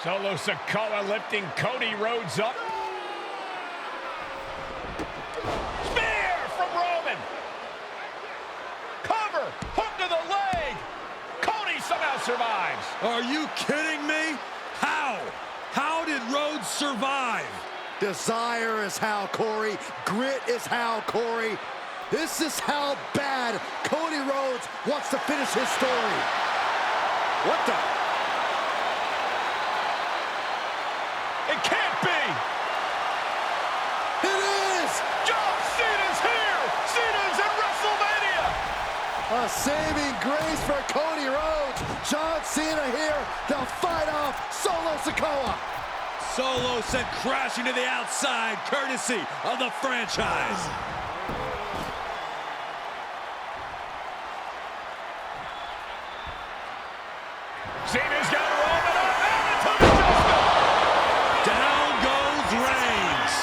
Solo Sikoa lifting Cody Rhodes up. Spear from Roman. Cover, hook to the leg. Cody somehow survives. Are you kidding me? How? How did Rhodes survive? Desire is how, Corey. Grit is how, Corey. This is how bad Cody Rhodes wants to finish his story. What the? It can't be. It is! John Cena's here. Cena's in WrestleMania. A saving grace for Cody Rhodes. John Cena here to fight off Solo Sikoa. Solo sent crashing to the outside, courtesy of the franchise. Cena's got Roman up and into the adjustment. Down goes Reigns.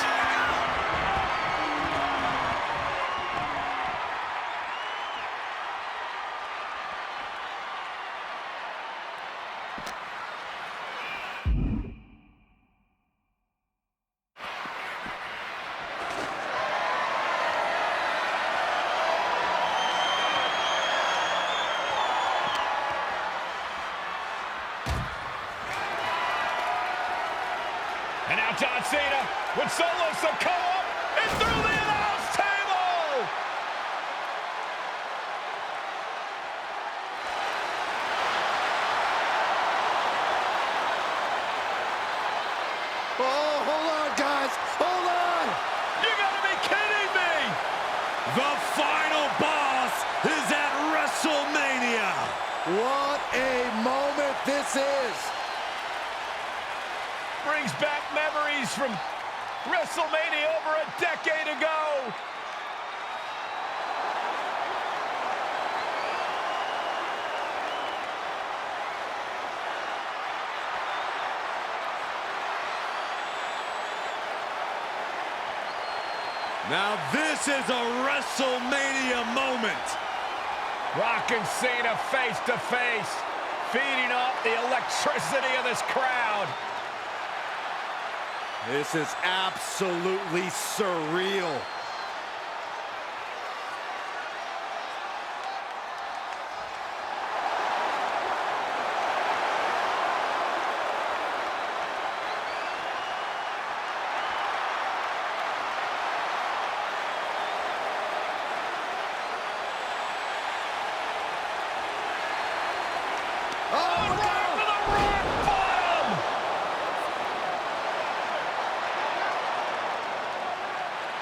And now John Cena with Solo Sikoa and through the announce table. Oh, hold on, guys. Hold on. You gotta be kidding me. The final boss is at WrestleMania. What a moment this is. Brings back memories from WrestleMania over a decade ago. Now this is a WrestleMania moment. Rock and Cena face to face, feeding off the electricity of this crowd. This is absolutely surreal.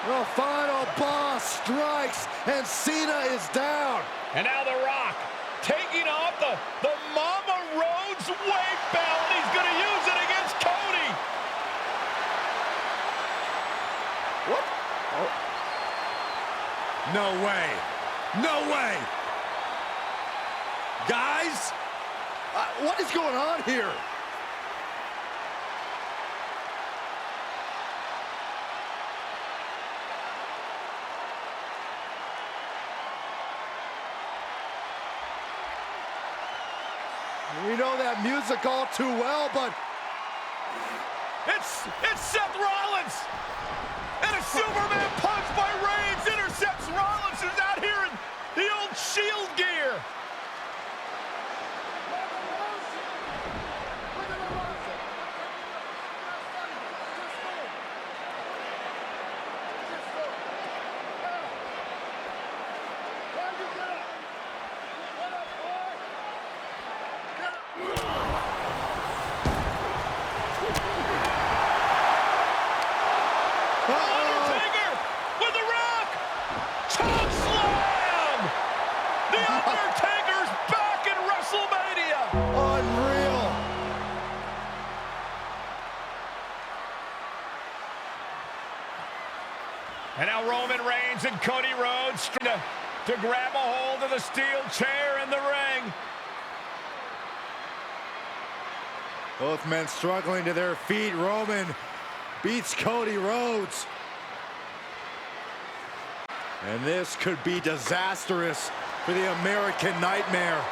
The final boss strikes, and Cena is down. And now The Rock taking off the Mama Rhodes weight belt. He's going to use it against Cody. What? Oh. No way. No way. Guys? What is going on here? We know that music all too well, but It's Seth Rollins. And a Superman punch by Reigns intercepts Rollins, who's out here in the old Shield gear. Undertaker with the Rock. Choke slam. The Undertaker's back in WrestleMania. unreal. And now Roman Reigns and Cody Rhodes to grab a hold of the steel chair in the ring. Both men struggling to their feet. Roman beats Cody Rhodes. And this could be disastrous for the American Nightmare.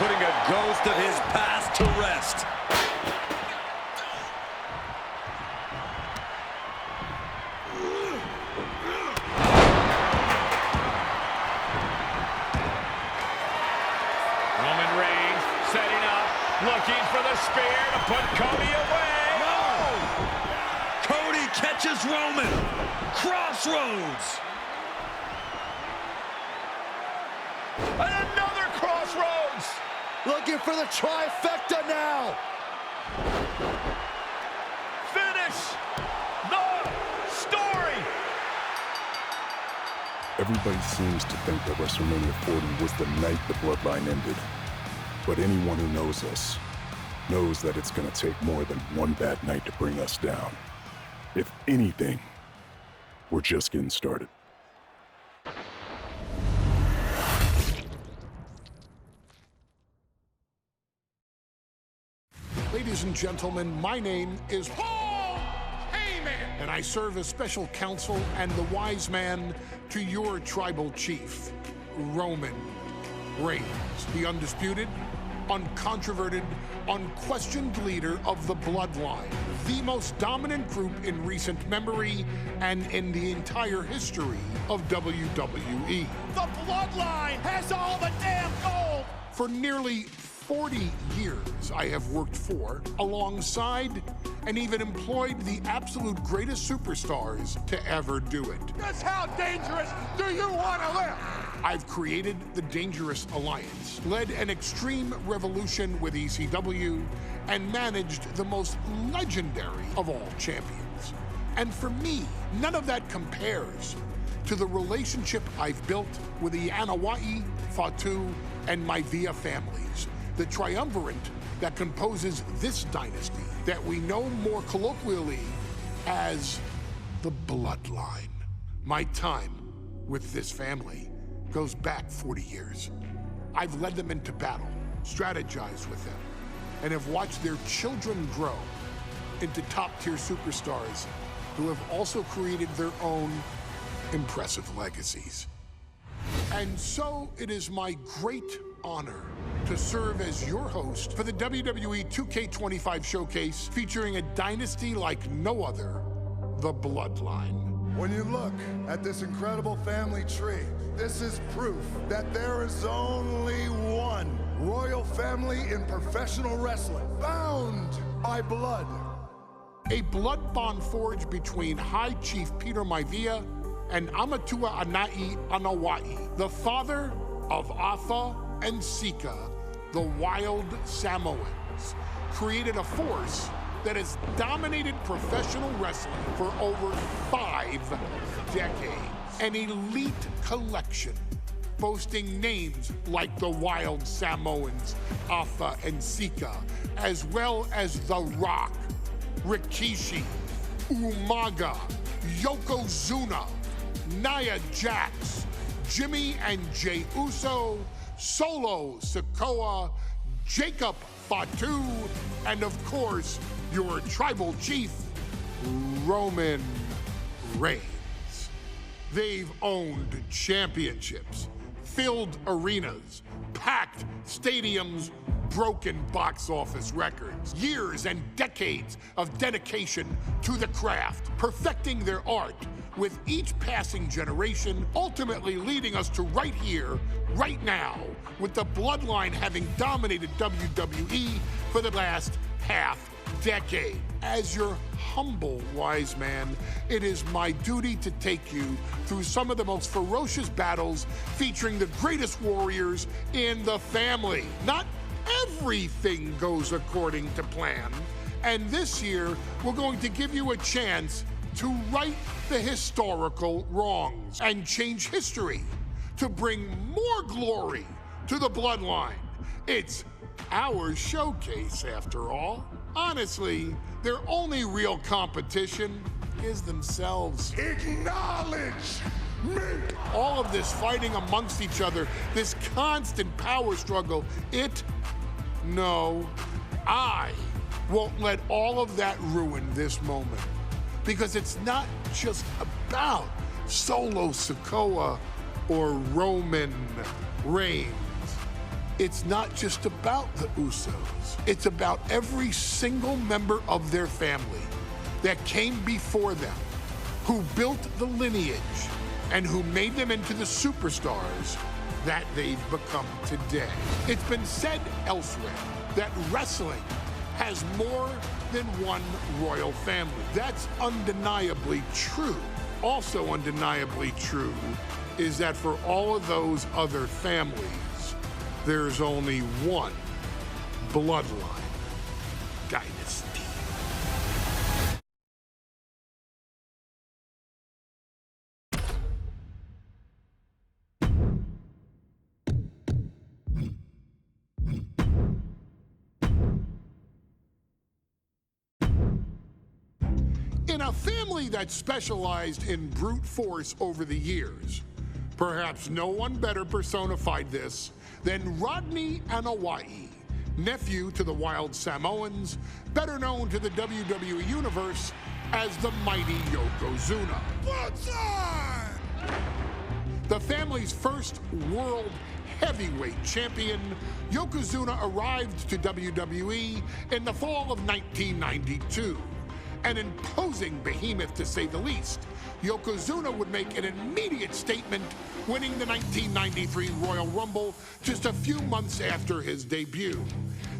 putting a ghost of his past to rest. Roman Reigns setting up, looking for the spear to put Cody away. No! Cody catches Roman. Crossroads. And another crossroads. Looking for the trifecta now. Finish the story. Everybody seems to think that WrestleMania 40 was the night the Bloodline ended. But anyone who knows us knows that it's going to take more than one bad night to bring us down. If anything, we're just getting started. Ladies and gentlemen, my name is Paul Heyman, and I serve as special counsel and the wise man to your tribal chief, Roman Reigns, the undisputed, uncontroverted, unquestioned leader of the Bloodline, the most dominant group in recent memory and in the entire history of WWE. The Bloodline has all the damn gold. For nearly 40 years, I have worked for, alongside, and even employed the absolute greatest superstars to ever do it. Just how dangerous do you want to live? I've created the Dangerous Alliance, led an extreme revolution with ECW, and managed the most legendary of all champions. And for me, none of that compares to the relationship I've built with the Anoa'i, Fatu, and Maivia families, the triumvirate that composes this dynasty that we know more colloquially as the Bloodline. My time with this family goes back 40 years. I've led them into battle, strategized with them, and have watched their children grow into top-tier superstars who have also created their own impressive legacies. And so it is my great honor to serve as your host for the WWE 2K25 showcase featuring a dynasty like no other, the Bloodline. When you look at this incredible family tree, this is proof that there is only one royal family in professional wrestling, bound by blood. A blood bond forged between High Chief Peter Maivia and Amatua Anai Anoa'i, the father of Afa and Sika, the wild Samoans, created a force that has dominated professional wrestling for over 5 decades. An elite collection boasting names like the wild Samoans, Afa and Sika, as well as The Rock, Rikishi, Umaga, Yokozuna, Nia Jax, Jimmy and Jey Uso, Solo Sikoa, Jacob Fatu, and of course, your tribal chief, Roman Reigns. They've owned championships, filled arenas, packed stadiums, broken box office records, years and decades of dedication to the craft, perfecting their art with each passing generation, ultimately leading us to right here, right now, with the Bloodline having dominated WWE for the last half-decade. As your humble wise man, it is my duty to take you through some of the most ferocious battles featuring the greatest warriors in the family. Not everything goes according to plan, and this year, we're going to give you a chance to right the historical wrongs and change history to bring more glory to the Bloodline. It's our showcase, after all. Honestly, their only real competition is themselves. Acknowledge me! All of this fighting amongst each other, this constant power struggle, I won't let all of that ruin this moment. Because it's not just about Solo Sikoa or Roman Reigns. it's not just about the Usos. It's about every single member of their family that came before them, who built the lineage and who made them into the superstars that they've become today. It's been said elsewhere that wrestling has more than one royal family. That's undeniably true. Also undeniably true is that for all of those other families, there's only one bloodline dynasty. In a family that specialized in brute force over the years, perhaps no one better personified this than Rodney Anoa'i, nephew to the Wild Samoans, better known to the WWE Universe as the mighty Yokozuna. The family's first world heavyweight champion, Yokozuna arrived to WWE in the fall of 1992. An imposing behemoth, to say the least, Yokozuna would make an immediate statement, winning the 1993 Royal Rumble just a few months after his debut.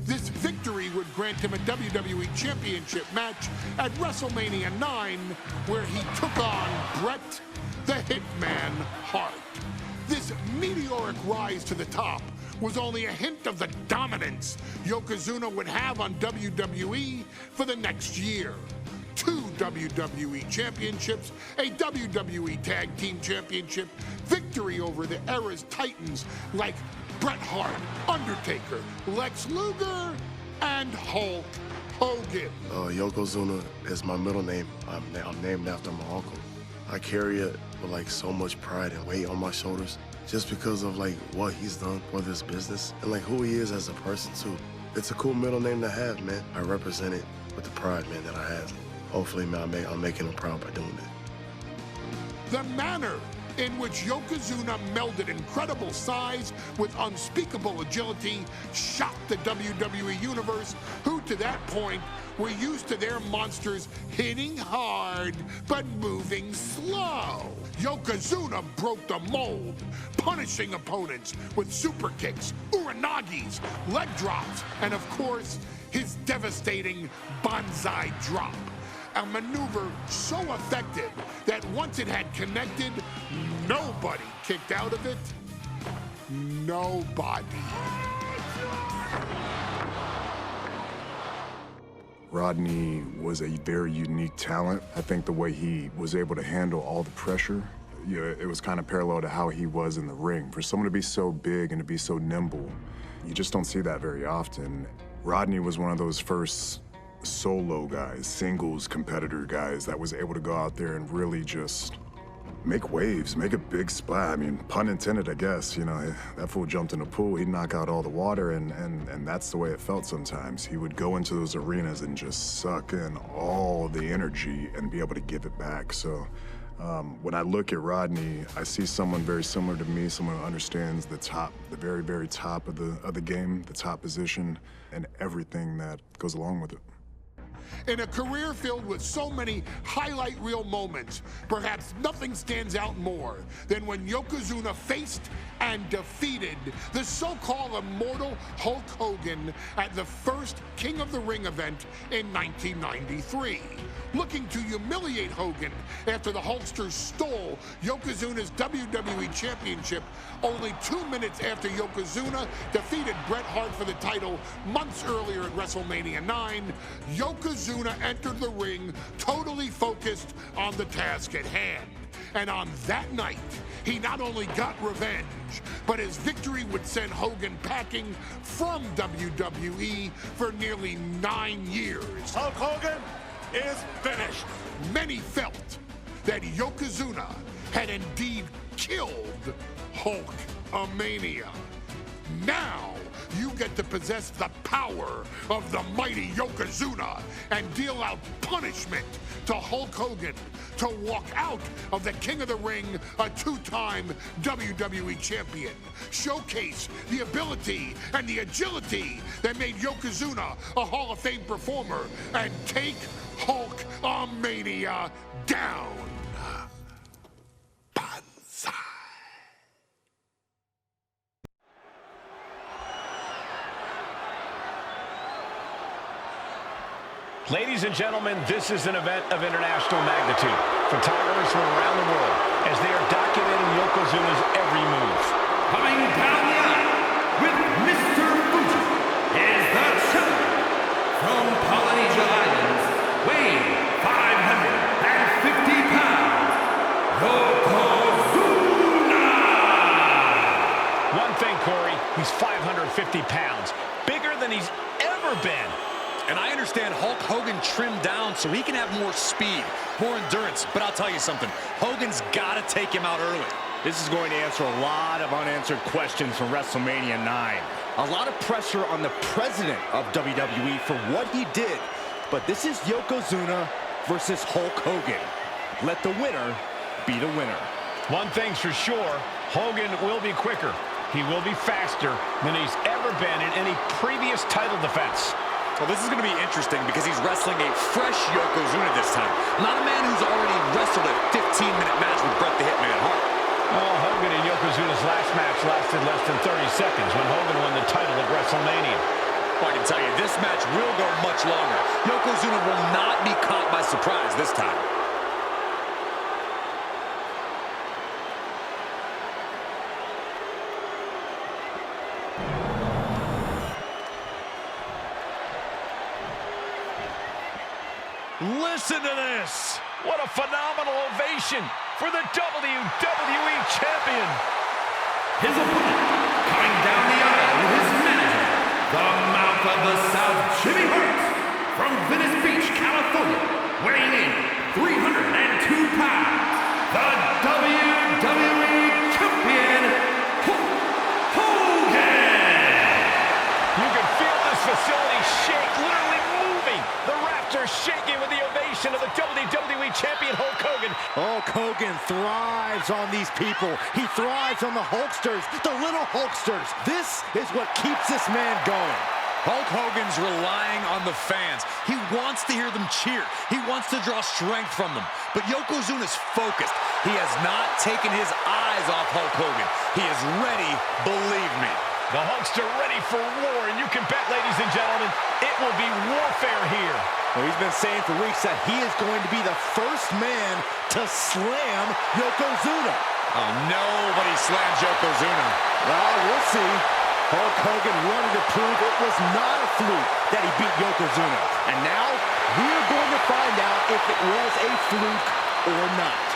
This victory would grant him a WWE Championship match at WrestleMania 9, where he took on Bret the Hitman Hart. This meteoric rise to the top was only a hint of the dominance Yokozuna would have on WWE for the next year. 2 WWE championships, a WWE Tag Team Championship, victory over the era's titans like Bret Hart, Undertaker, Lex Luger, and Hulk Hogan. Yokozuna is my middle name. I'm named after my uncle. I carry it with like so much pride and weight on my shoulders just because of like what he's done for this business and like who he is as a person too. It's a cool middle name to have, man. I represent it with the pride, man, that I have. Hopefully, man, I'm making him proud by doing it. The manner in which Yokozuna melded incredible size with unspeakable agility shocked the WWE Universe, who to that point were used to their monsters hitting hard but moving slow. Yokozuna broke the mold, punishing opponents with super kicks, uranagis, leg drops, and of course, his devastating Banzai drop. A maneuver so effective that once it had connected, nobody kicked out of it. Nobody. Rodney was a very unique talent. I think the way he was able to handle all the pressure, it was kind of parallel to how he was in the ring. For someone to be so big and to be so nimble, you just don't see that very often. Rodney was one of those first solo guys, singles competitor guys that was able to go out there and really just make waves, make a big splash. I mean, pun intended, I guess. You know, that fool jumped in a pool, he'd knock out all the water, and that's the way it felt sometimes. He would go into those arenas and just suck in all the energy and be able to give it back. So when I look at Rodney, I see someone very similar to me, someone who understands the top, the very, very top of the game, the top position, and everything that goes along with it. In a career filled with so many highlight reel moments, perhaps nothing stands out more than when Yokozuna faced and defeated the so-called immortal Hulk Hogan at the first King of the Ring event in 1993. Looking to humiliate Hogan after the Hulkster stole Yokozuna's WWE Championship only 2 minutes after Yokozuna defeated Bret Hart for the title months earlier at WrestleMania 9, Yokozuna entered the ring totally focused on the task at hand. And on that night, he not only got revenge, but his victory would send Hogan packing from WWE for nearly 9 years. Hulk Hogan is finished. Many felt that Yokozuna had indeed killed Hulkamania. Now you get to possess the power of the mighty Yokozuna and deal out punishment to Hulk Hogan to walk out of the King of the Ring, a two-time WWE champion. Showcase the ability and the agility that made Yokozuna a Hall of Fame performer and take Hulkamania down. Banzai. Ladies and gentlemen, this is an event of international magnitude. Photographers from around the world as they are documenting Yokozuna's every move. Coming down the aisle with Mr. Fuji is the champion from Polynesia Islands, weighing 550 pounds, Yokozuna! One thing, Corey, he's 550 pounds, bigger than he's ever been. And I understand Hulk Hogan trimmed down so he can have more speed, more endurance. But I'll tell you something, Hogan's got to take him out early. This is going to answer a lot of unanswered questions from WrestleMania 9. A lot of pressure on the president of WWE for what he did. But this is Yokozuna versus Hulk Hogan. Let the winner be the winner. One thing's for sure, Hogan will be quicker. He will be faster than he's ever been in any previous title defense. Well, this is going to be interesting because he's wrestling a fresh Yokozuna this time. Not a man who's already wrestled a 15-minute match with Bret the Hitman Hart. Well, Hogan and Yokozuna's last match lasted less than 30 seconds when Hogan won the title at WrestleMania. Well, I can tell you, this match will go much longer. Yokozuna will not be caught by surprise this time. Listen to this! What a phenomenal ovation for the WWE Champion! His opponent, coming down the aisle with his manager, the Mouth of the South, Jimmy Hart, from Venice Beach, California, weighing in 302 pounds, the WWE Champion, Hulk Hogan! You can feel this facility shake, literally moving. The Raptors shaking with the ovation of the WWE Champion Hulk Hogan. Hulk Hogan thrives on these people. He thrives on the Hulksters, the little Hulksters. This is what keeps this man going. Hulk Hogan's relying on the fans. He wants to hear them cheer. He wants to draw strength from them. But Yokozuna's focused. He has not taken his eyes off Hulk Hogan. He is ready, believe me. The Hulkster ready for war, and you can bet, ladies and gentlemen, it will be warfare here. Well, he's been saying for weeks that he is going to be the first man to slam Yokozuna. Oh, nobody slams Yokozuna. Well, we'll see. Hulk Hogan wanted to prove it was not a fluke that he beat Yokozuna. And now, we're going to find out if it was a fluke or not.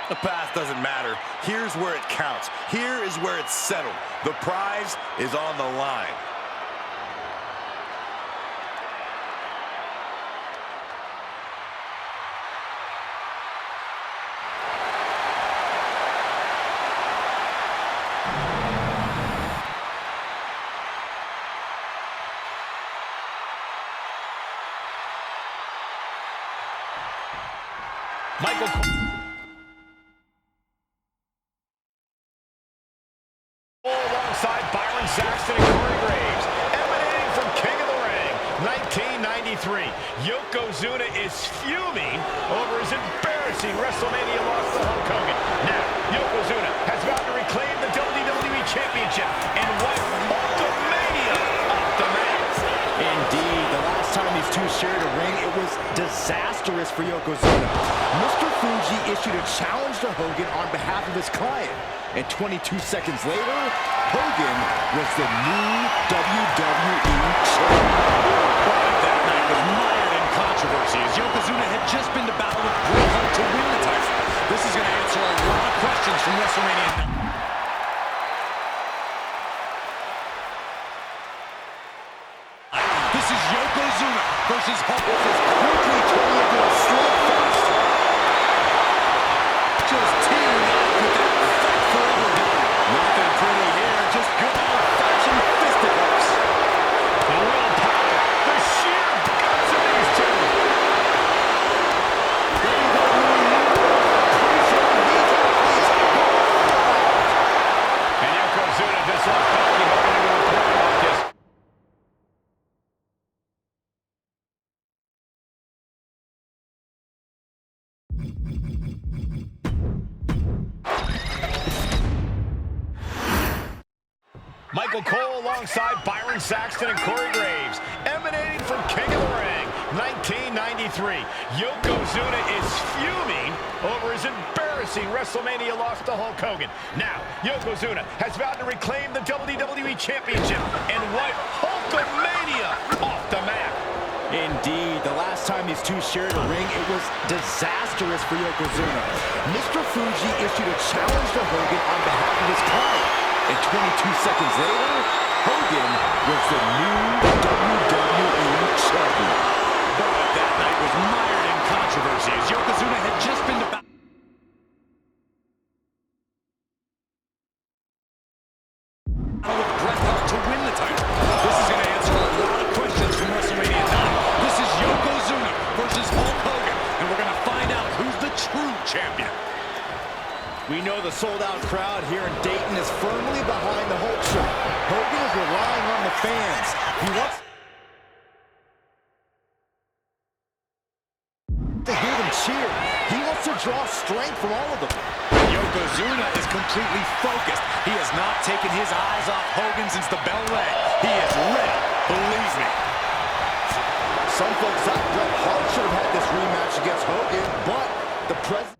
The past doesn't matter. Here's where it counts. Here is where it's settled. The prize is on the line. Michael alongside Byron Saxton and Corey Graves, emanating from King of the Ring, 1993. Yokozuna is fuming over his embarrassing WrestleMania loss to Hulk Hogan. Now, Yokozuna has vowed to reclaim the WWE Championship and wipe Hulkamania off the mat. Indeed, the last time these two shared a ring, it was disastrous for Yokozuna. Mr. Fuji issued a challenge to Hogan on behalf of his client. And 22 seconds later, Hogan was the new WWE champion. That night was mired in controversy as Yokozuna had just been to battle with Bret Hart to win the title. This is going to answer a lot of questions from WrestleMania 9. This is Yokozuna versus Hulk. This is quickly turning into a slugfest. Michael Cole alongside Byron Saxton and Corey Graves. Emanating from King of the Ring, 1993. Yokozuna is fuming over his embarrassing WrestleMania loss to Hulk Hogan. Now, Yokozuna has vowed to reclaim the WWE Championship and wipe Hulkamania off the map. Indeed, the last time these two shared a ring, it was disastrous for Yokozuna. Mr. Fuji issued a challenge to Hogan on behalf of his client. And 22 seconds later, Hogan was the new WWE champion. But that night was mired in controversy as Yokozuna had just been to with Bret Hart to win the title. This is going to answer a lot of questions from WrestleMania 9. This is Yokozuna versus Hulk Hogan, and we're going to find out who's the true champion. We know the sold-out crowd here in Dayton is firmly behind the Hulk show. Hogan is relying on the fans. He wants to hear them cheer. He wants to draw strength from all of them. Yokozuna is completely focused. He has not taken his eyes off Hogan since the bell rang. He is ready, believe me. Some folks thought Bret Hart should have had this rematch against Hogan, but the president...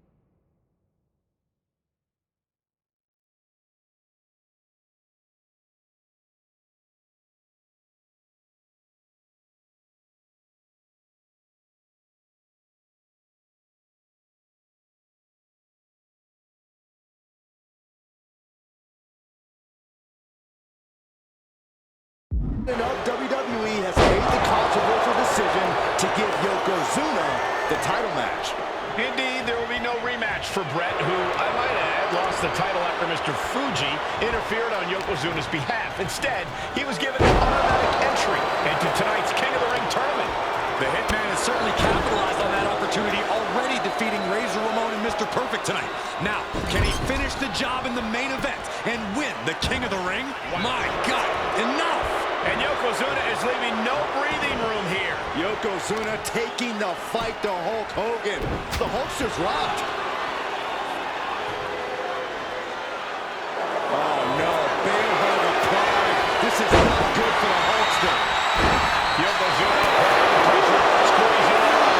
of WWE has made the controversial decision to give Yokozuna the title match. Indeed, there will be no rematch for Bret, who, I might add, lost the title after Mr. Fuji interfered on Yokozuna's behalf. Instead, he was given an automatic entry into tonight's King of the Ring tournament. The Hitman has certainly capitalized on that opportunity, already defeating Razor Ramon and Mr. Perfect tonight. Now, can he finish the job in the main event and win the King of the Ring? My God, enough! And Yokozuna is leaving no breathing room here. Yokozuna taking the fight to Hulk Hogan. The Hulkster's rocked. Oh no, Bale held a pride. This is not good for the Hulkster. Yokozuna squeezing out.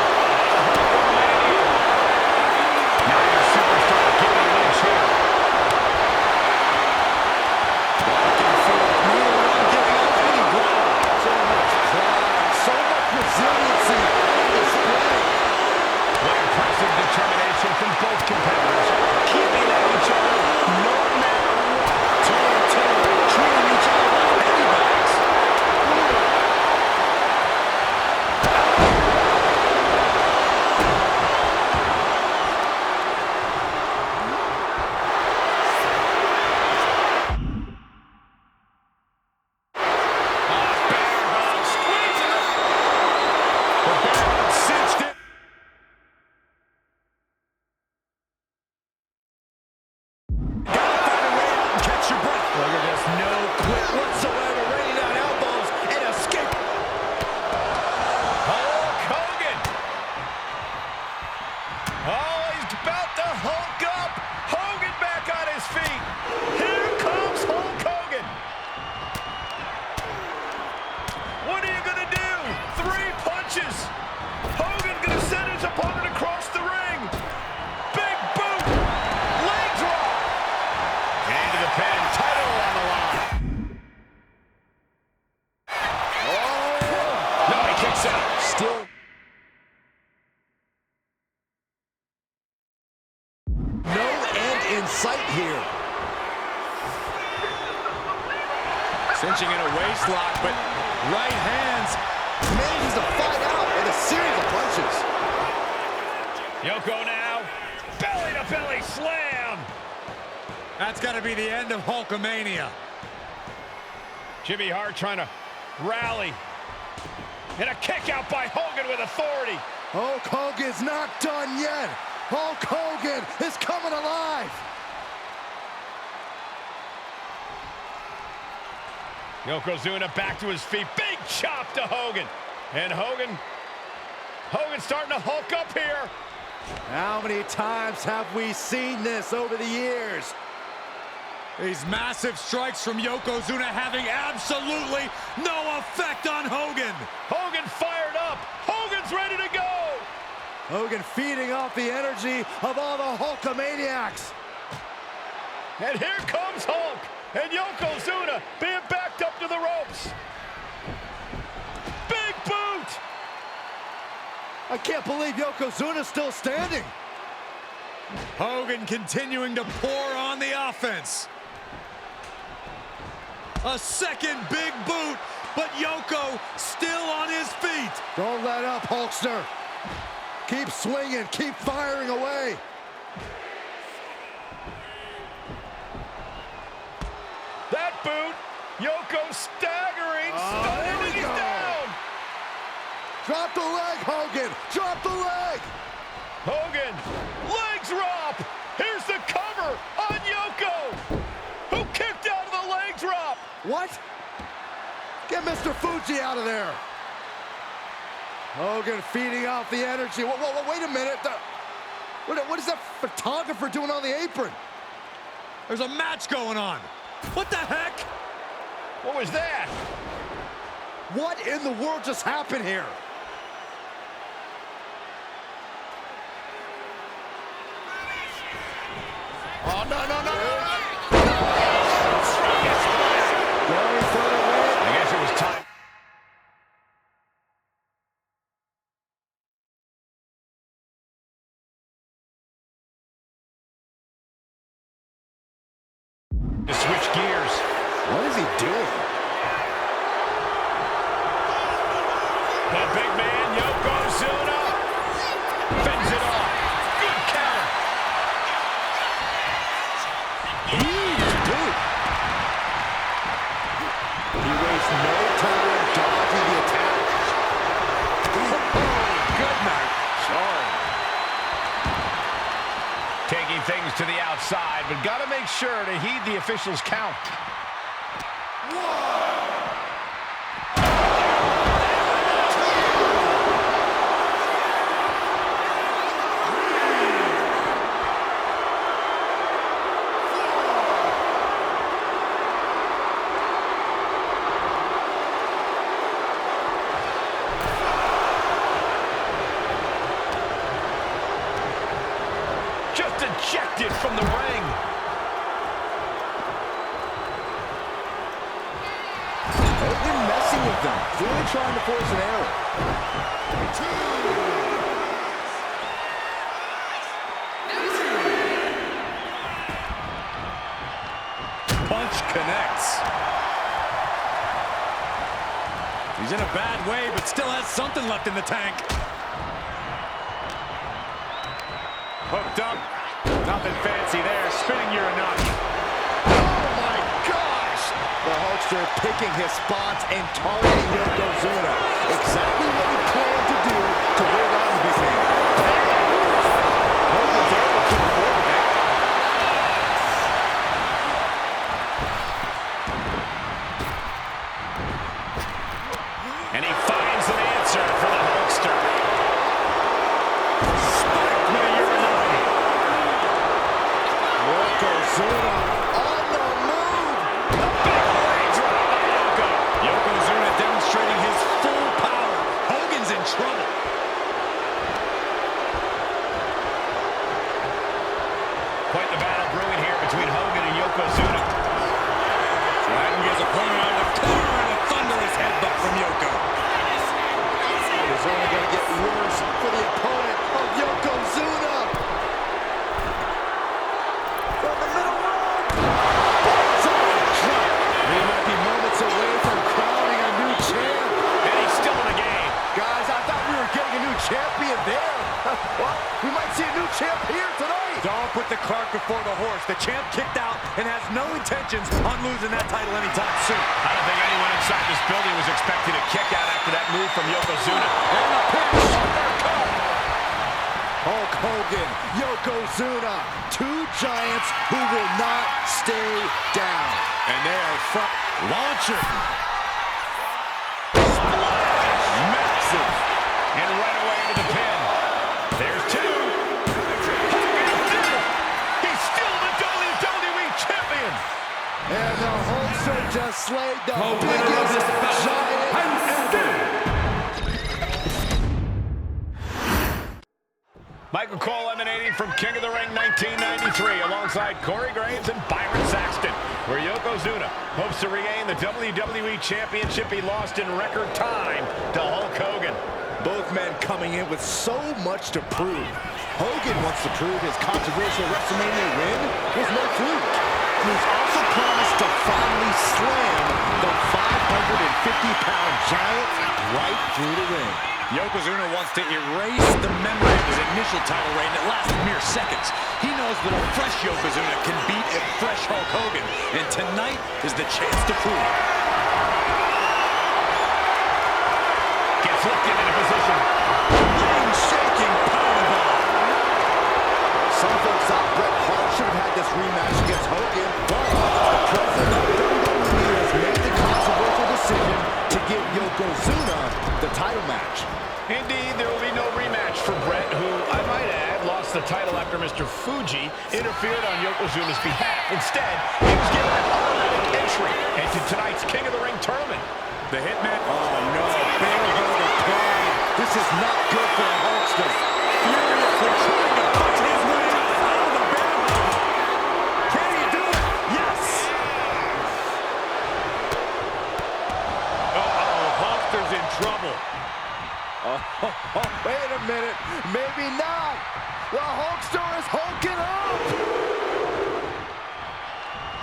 Now your superstar giving a little cheer. Back and forth, neither one giving up any ground. So much pride, so much resiliency on display. What impressive determination from both competitors, keeping at each other no matter what. Toe-to-toe, treating each other like heavy bags. Sight here. Cinching in a waistlock, but right hands. Manages to fight out in a series of punches. Yoko now. Belly to belly slam. That's got to be the end of Hulkamania. Jimmy Hart trying to rally. And a kick out by Hogan with authority. Hulk Hogan's not done yet. Hulk Hogan is coming alive. Yokozuna back to his feet. Big chop to Hogan. And Hogan's starting to hulk up here. How many times have we seen this over the years? These massive strikes from Yokozuna having absolutely no effect on Hogan. Hogan fired up. Hogan's ready to go. Hogan feeding off the energy of all the Hulkamaniacs. And here comes Hulk. And Yokozuna being backed up to the ropes. Big boot. I can't believe Yokozuna's still standing. Hogan continuing to pour on the offense. A second big boot, but Yoko still on his feet. Don't let up, Hulkster. Keep swinging, keep firing away. That boot, Yoko staggering, Here we he's go. down. Drop the leg, Hogan. Drop the leg. Hogan, leg drop. Here's the cover on Yoko, who kicked out of the leg drop. What? Get Mr. Fuji out of there. Hogan feeding off the energy. Whoa, wait a minute. What is that photographer doing on the apron? There's a match going on. What the heck? What was that? What in the world just happened here? Oh, no. Going for the win. I guess it was time. To switch gears. What is he doing? The big man, Yokozuna, fends it off. Good counter. Huge boot. He wastes no time dodging the attack. Good night. Sorry. Taking things to the outside, but got to make sure to heed the officials' count. Just ejected from the ring. Hogan messing with them, really trying to force an error. Punch connects. He's in a bad way, but still has something left in the tank. Hooked up. Nothing fancy there. Spinning Uranagi. Oh my gosh! The Hulkster picking his spots and targeting Yokozuna. Exactly what he planned to do to hold on to his hand. Hogan's able to avoid that. And he finds an answer for the Hulkster. Spiked with a Uranagi. Yokozuna on the move. A big leg drop by Yoko. Yokozuna demonstrating his full power. Hogan's in trouble. Quite the battle brewing here between Hogan and Yokozuna. Dragging his opponent out of the corner and a thunderous headbutt from Yoko. It's only going to get worse for the opponent of Yokozuna. From the middle rope. He might be moments away from crowning a new champ. And he's still in the game. Guys, I thought we were getting a new champion there. Well, we might see a new champ here tonight. Don't put the cart before the horse. The champ kicked out and has no intentions on losing that title anytime soon. I don't think anyone inside this building was expecting a kick out after that move from Yokozuna. And the pinch. Hulk Hogan, Yokozuna, two giants who will not stay down. And they are front launcher. Massive. And right away to the pin. There's two. Hogan did it. He's still the WWE champion. slayed the winner of biggest this bout, giant and ever. Michael Cole emanating from King of the Ring 1993 alongside Corey Graves and Byron Saxton, where Yokozuna hopes to regain the WWE Championship he lost in record time to Hulk Hogan. Both men coming in with so much to prove. Hogan wants to prove his controversial WrestleMania win was no fluke. He's also promised to finally slam the 550-pound giant right through the ring. Yokozuna wants to erase the memory of his initial title reign that lasted mere seconds. He knows that a fresh Yokozuna can beat a fresh Hulk Hogan, and tonight is the chance to prove it. Gets lifted into position. Ring-shaking powerbomb. Some folks thought Bret Hart should have had this rematch against Hogan, but the president of WWE has made the controversial decision to give Yokozuna the title match. Indeed, there will be no rematch for Bret, who, I might add, lost the title after Mr. Fuji interfered on Yokozuna's behalf. Instead, he was given an automatic entry into tonight's King of the Ring tournament. The Hitman. Oh no, Bareback pride. This is not good for the Hulkster. Furiously trying to fight his way out of the barrel. Can he do it? Yes! Uh-oh, Hulkster's in trouble. Oh, wait a minute. Maybe not. The Hulkster is hulking up.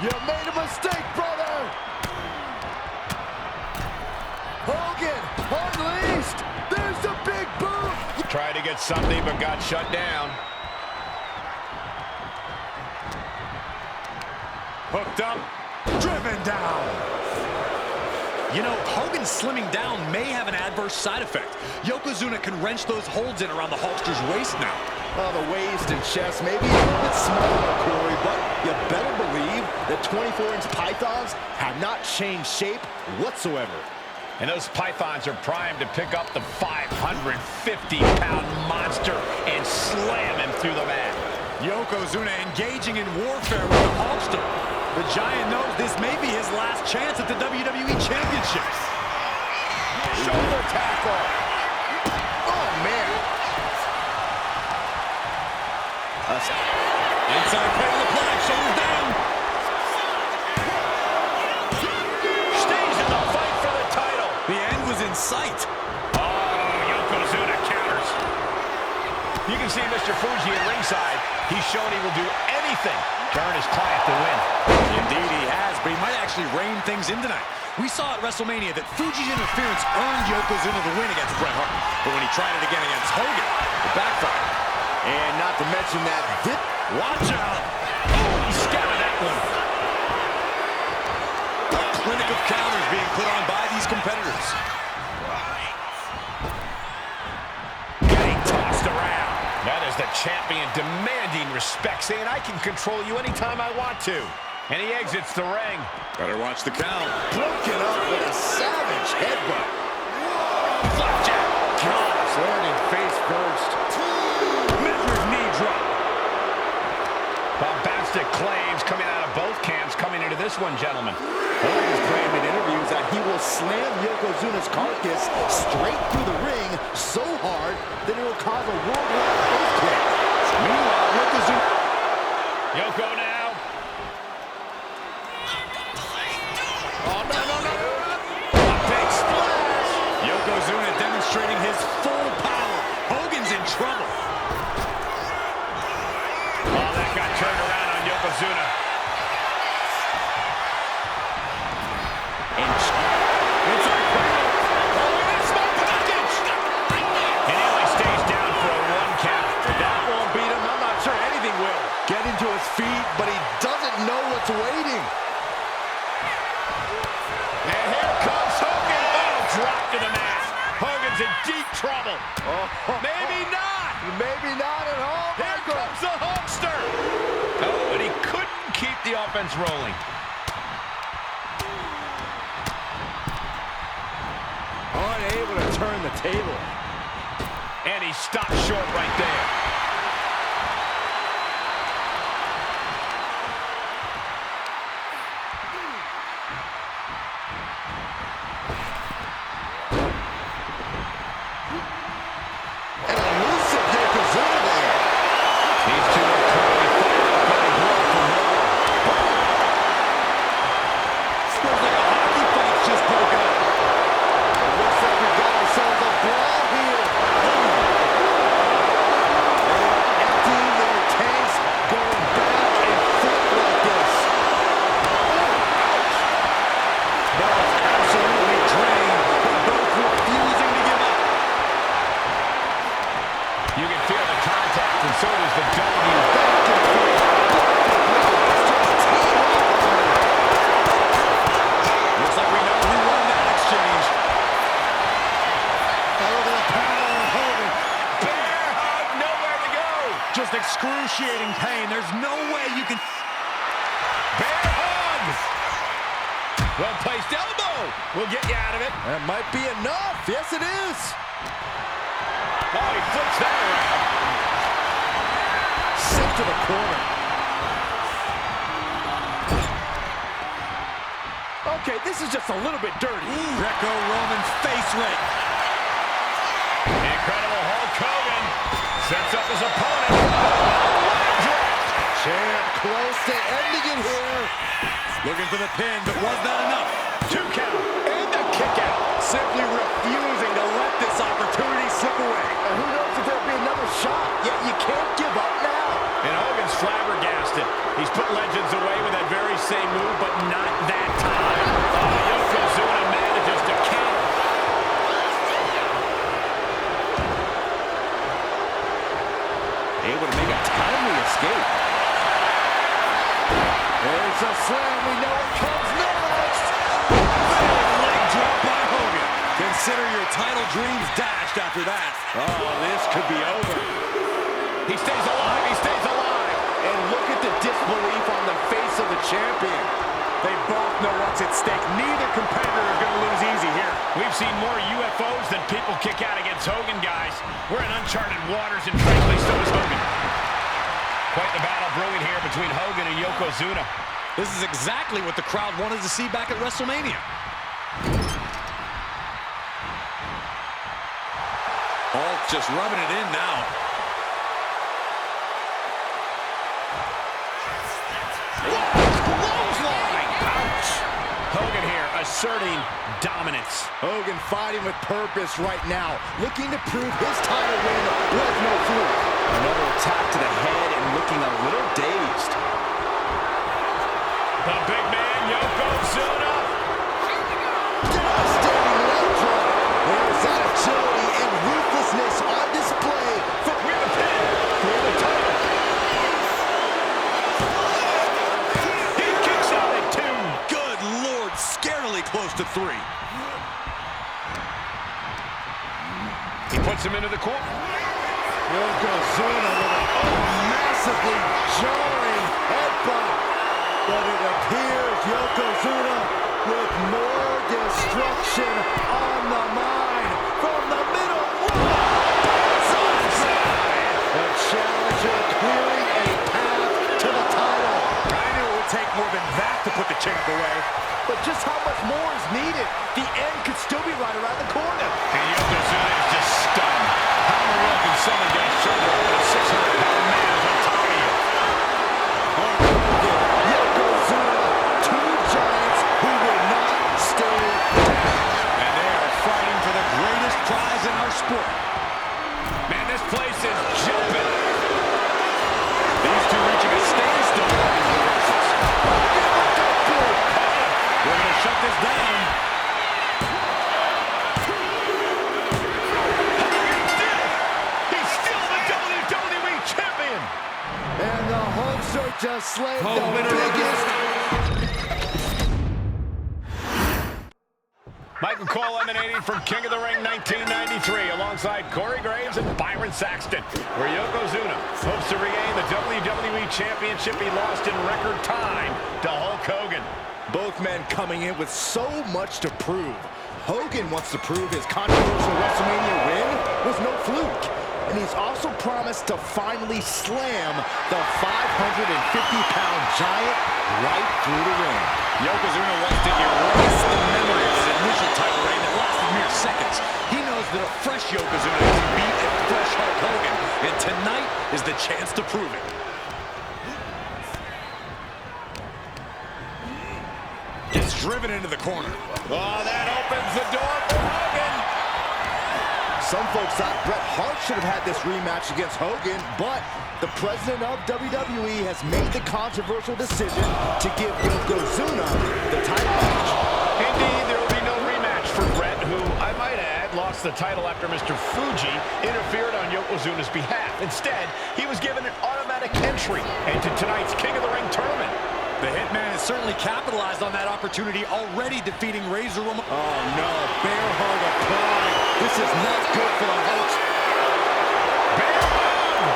You made a mistake, brother. Hogan unleashed. There's the big boot. Tried to get something, but got shut down. Hooked up. Driven down. You know, Hogan slimming down may have an adverse side effect. Yokozuna can wrench those holds in around the Hulkster's waist now. Oh, the waist and chest may be a little bit smaller, Corey, but you better believe that 24-inch pythons have not changed shape whatsoever. And those pythons are primed to pick up the 550-pound monster and slam him through the mat. Yokozuna engaging in warfare with the Hulkster. The Giant knows this may be his last chance at the WWE Championship. Shoulder tackle. Oh, man. Inside cradle applied, shoulders down. Stays in the fight for the title. The end was in sight. Oh, Yokozuna counters. You can see Mr. Fuji at ringside. He's shown he will do anything to earn his client the win. Indeed he has, but he might actually rein things in tonight. We saw at WrestleMania that Fuji's interference earned Yokozuna the win against Bret Hart. But when he tried it again against Hogan, it backfired. And not to mention that dip. Watch out! Oh, he scattered that one. A clinic of counters being put on by these competitors. Getting tossed around. That is the champion demanding respect, saying I can control you anytime I want to. And he exits the ring. Better watch the count. Broken up with a savage headbutt. Flapjack. Gosh, landing face first. Measured knee drop. Bombastic claims coming out of both camps coming into this one, gentlemen. Hogan's claimed in interviews that he will slam Yokozuna's carcass straight through the ring so hard that it will cause a worldwide earthquake. Meanwhile, Yokozuna. Yoko now. Oh, no, no, no. A big splash. Yokozuna demonstrating his full power. Hogan's in trouble. Oh, that got turned around on Yokozuna. Inside cradle. Oh, look at that small package. And he only stays down for a 1 count. That won't beat him. I'm not sure anything will. Getting to his feet, but he doesn't know what's waiting. And here comes Hogan. Oh, drop to the mat. Hogan's in deep trouble. Maybe not. Maybe not at all. Here comes the Hulkster. Oh, and he couldn't keep the offense rolling. Unable to turn the table. And he stopped short right there. excruciating pain. There's no way you can... Bear hug! Well-placed elbow will get you out of it. That might be enough. Yes, it is. Oh, he flips that around. Sent to the corner. Okay, this is just a little bit dirty. Greco-Roman face rake. The incredible Hulk Hogan sets up his opponent. Leg drop. Champ close to ending it here. Looking for the pin, but was that enough? 2 count and the kick out. Simply refusing to let this opportunity slip away. And who knows if there'll be another shot, yet you can't give up now. And Hogan's flabbergasted. He's put legends away with that very same move, but not that time. Yokozuna manages to counter. Able to make a timely escape. There's a slam. We know it comes next. Leg drop by Hogan. Consider your title dreams dashed after that. Oh, this could be over. He stays alive. He stays alive. And look at the disbelief on the face of the champion. They both know what's at stake. Neither competitor is going to lose easy here. We've seen more UFOs than people kick out against Hogan, guys. We're in uncharted waters, and frankly, so is Hogan. Quite the battle brewing here between Hogan and Yokozuna. This is exactly what the crowd wanted to see back at WrestleMania. Hulk just rubbing it in now. Hogan here asserting dominance. Hogan fighting with purpose right now, looking to prove his title win was no fluke. Another attack to the head and looking a little dazed. The big man, Yokozuna. Devastating leg drop. There's that agility and ruthlessness on display. With the pin. Through the title. He kicks out at 2. Good Lord, scarily close to 3. He puts him into the corner. Yokozuna with a massively jarring headbutt. But it appears Yokozuna with more destruction on the mind from the middle. The challenger clearing a path to the title. I knew it would take more than that to put the champ away. But just how much more is needed? The end could still be right around the corner. And Yokozuna is just stunned. How in the world can someone get a shoulder over a 600-pound man is on top of you? Yokozuna, two giants who will not stay down. And they are fighting for the greatest prize in our sport. Man, this place is jumping. These two reaching a standstill on these reversals. We're going to shut this down. He's still the WWE champion. And the Hulkster just slayed Hulk the winner of biggest. Michael Cole emanating from King of the Ring 1993 alongside Corey Graves and Byron Saxton, where Yokozuna hopes to regain the WWE Championship he lost in record time to Hulk Hogan. Both men coming in with so much to prove. Hogan wants to prove his controversial WrestleMania win was no fluke. And he's also promised to finally slam the 550-pound giant right through the ring. Yokozuna wants to erase the memory of his initial title reign that lasted mere seconds. He knows that a fresh Yokozuna can beat a fresh Hulk Hogan, and tonight is the chance to prove it. Gets driven into the corner. Oh, that opens the door for Hogan. Some folks thought Bret Hart should have had this rematch against Hogan, but the president of WWE has made the controversial decision to give Yokozuna the title match. Indeed, there will be no rematch for Bret, who, I might add, lost the title after Mr. Fuji interfered on Yokozuna's behalf. Instead, he was given an automatic entry into tonight's King of the Ring tournament. The Hitman has certainly capitalized on that opportunity, already defeating Razor Ramon. Oh no, bear hug applied. This is not good for the Hulks. Bear hug!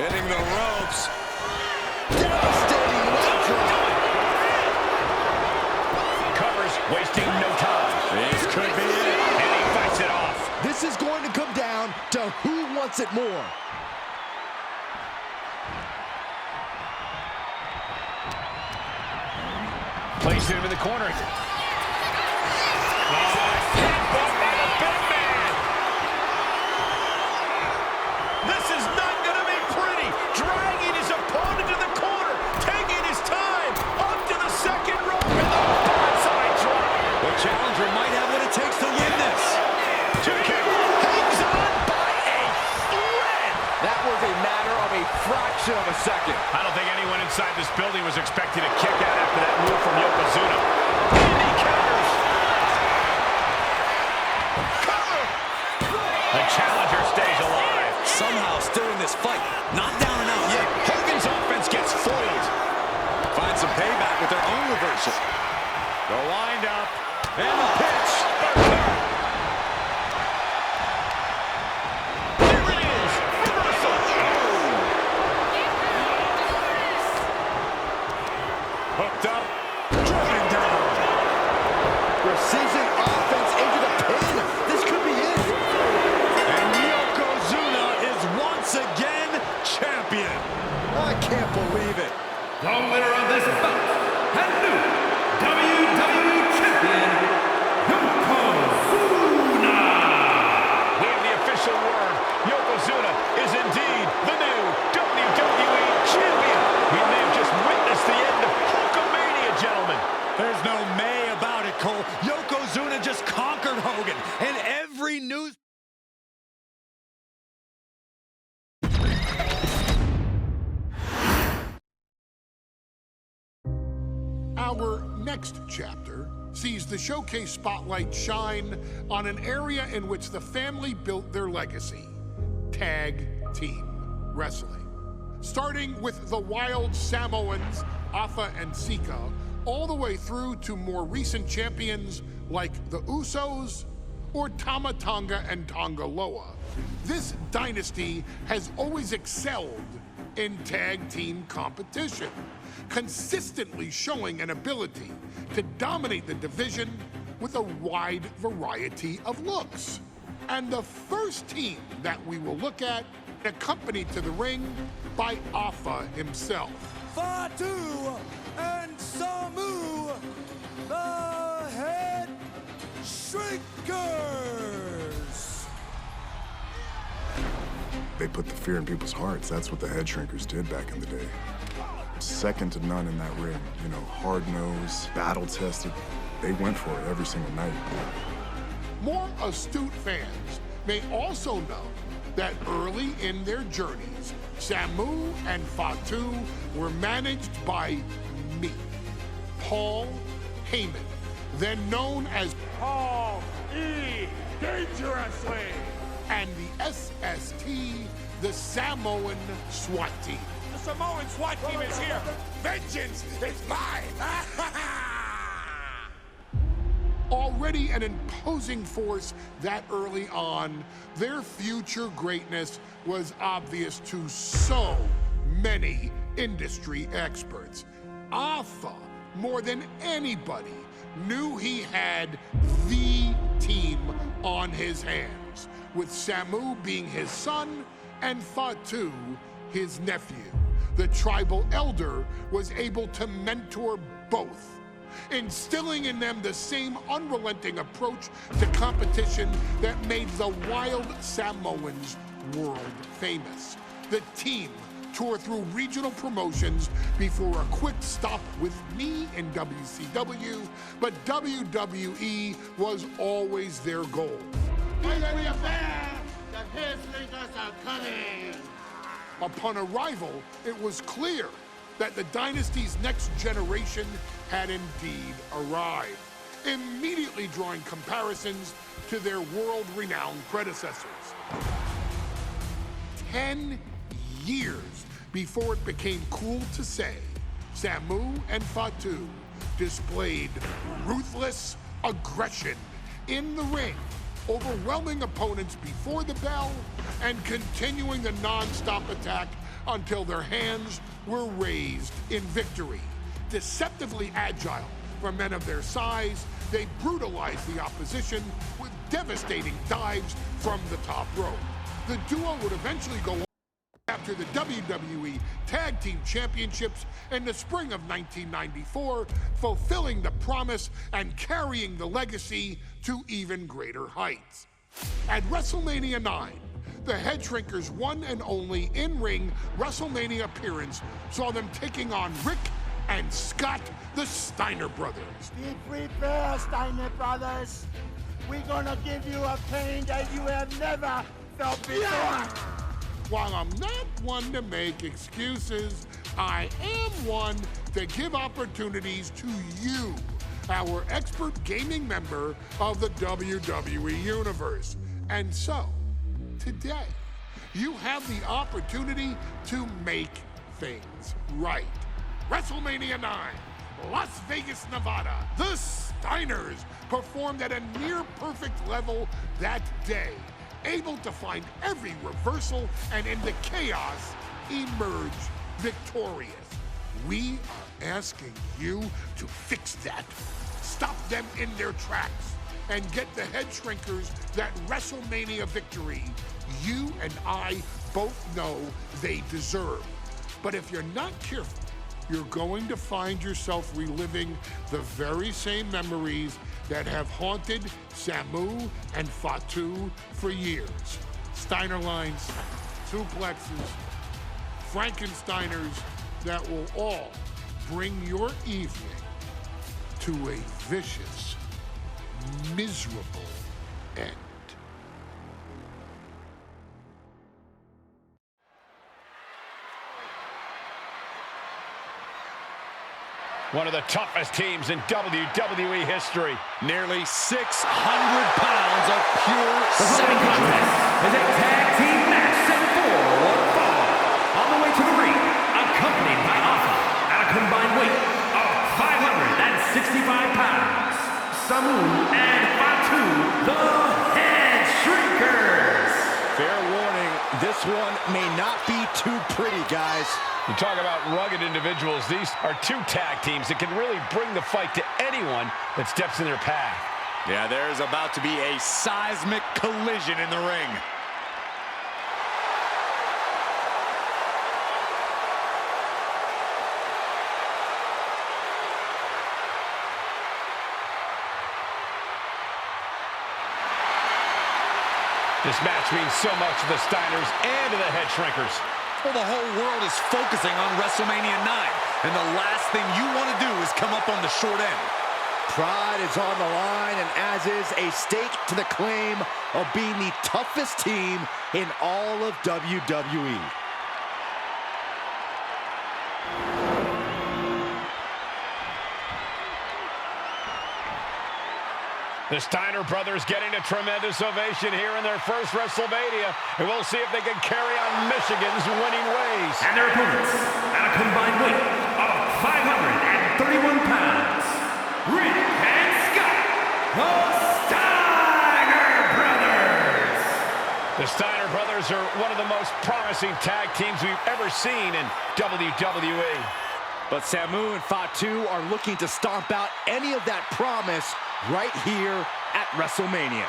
Hitting the ropes. Devastating leg drop. Covers, wasting no time. This could be it. And he fights it off. This is going to come down to who wants it more. Placing him in the corner. This is not going to be pretty. Dragging his opponent to the corner. Taking his time. Up to the second rope. And the bonsai drop. The challenger might have what it takes to win this. 2 count. Hangs on by a thread. That was a matter of a fraction of a second. I don't think anyone inside this building was expecting a kick out after that move from Yokozuna. And he counters. Cover. The challenger stays alive. Somehow still in this fight. Not down and out yet. Hogan's offense gets foiled. Find some payback with their own reversal. The wind up. And the pitch. There it is. Reversal. Hooked up. Driven down. Precision offense into the pin. This could be it. And Yokozuna is once again champion. I can't believe it. The winner of this bout and new WWE Champion, Yokozuna. We have the official word. Yokozuna is indeed the new WWE Champion. We may have just witnessed the end of Hulkamania, gentlemen. There's no may about it, Cole. Yokozuna just conquered Hogan. And every news... Our next chapter sees the showcase spotlight shine on an area in which the family built their legacy: tag team wrestling. Starting with the Wild Samoans, Afa and Sika, all the way through to more recent champions like the Usos or Tama Tonga and Tonga Loa. This dynasty has always excelled in tag team competition, consistently showing an ability to dominate the division with a wide variety of looks. And the first team that we will look at, accompanied to the ring by Afa himself. Fatu and Samu, the Head Shrinkers. They put the fear in people's hearts. That's what the head shrinkers did back in the day. Second to none in that ring. You know, hard-nosed, battle-tested. They went for it every single night. More astute fans may also know that early in their journeys, Samu and Fatu were managed by me, Paul Heyman, then known as Paul E. Dangerously, and the SST, the Samoan SWAT team. The Samoan SWAT team is here. Vengeance is mine! Already an imposing force that early on, their future greatness was obvious to so many industry experts. Afa, more than anybody, knew he had the team on his hands, with Samu being his son and Fatu his nephew. The tribal elder was able to mentor both, instilling in them the same unrelenting approach to competition that made the Wild Samoans world famous. The team toured through regional promotions before a quick stop with me in WCW, but WWE was always their goal. Upon arrival, it was clear that the dynasty's next generation had indeed arrived, immediately drawing comparisons to their world-renowned predecessors. 10 years before it became cool to say, Samu and Fatu displayed ruthless aggression in the ring, overwhelming opponents before the bell and continuing the non-stop attack until their hands were raised in victory. Deceptively agile for men of their size, they brutalized the opposition with devastating dives from the top rope. The duo would eventually go on after the WWE Tag Team Championships in the spring of 1994, fulfilling the promise and carrying the legacy to even greater heights. At WrestleMania 9, the Head Shrinkers' one and only in-ring WrestleMania appearance saw them taking on Rick and Scott, the Steiner brothers. Be prepared, Steiner brothers. We're gonna give you a pain that you have never felt before. While I'm not one to make excuses, I am one to give opportunities to you, our expert gaming member of the WWE Universe. And so, today, you have the opportunity to make things right. WrestleMania 9, Las Vegas, Nevada. The Steiners performed at a near-perfect level that day, able to find every reversal and in the chaos emerge victorious. We are asking you to fix that. Stop them in their tracks and get the Head Shrinkers that WrestleMania victory you and I both know they deserve. But if you're not careful, you're going to find yourself reliving the very same memories that have haunted Samu and Fatu for years. Steiner lines, suplexes, Frankensteiners that will all bring your evening to a vicious, miserable end. One of the toughest teams in WWE history. Nearly 600 pounds of pure The following contest is a tag team match set for one fall. On the way to the ring, accompanied by Alpha at a combined weight of 565 pounds, Samu and Fatu, the Head Shrinkers. Fair warning, this one may not be too pretty, guys. You talk about rugged individuals. These are two tag teams that can really bring the fight to anyone that steps in their path. Yeah, there's about to be a seismic collision in the ring. This match means so much to the Steiners and to the Head Shrinkers. Well, the whole world is focusing on WrestleMania 9, and the last thing you want to do is come up on the short end. Pride is on the line, and as is a stake to the claim of being the toughest team in all of WWE. The Steiner brothers getting a tremendous ovation here in their first WrestleMania, and we'll see if they can carry on Michigan's winning ways. And their opponents, at a combined weight of 531 pounds, Rick and Scott, the Steiner brothers. The Steiner brothers are one of the most promising tag teams we've ever seen in WWE. But Samu and Fatu are looking to stomp out any of that promise right here at WrestleMania.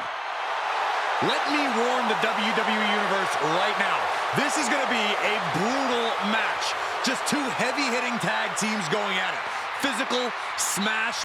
Let me warn the WWE Universe right now. This is going to be a brutal match. Just two heavy-hitting tag teams going at it. Physical, smash,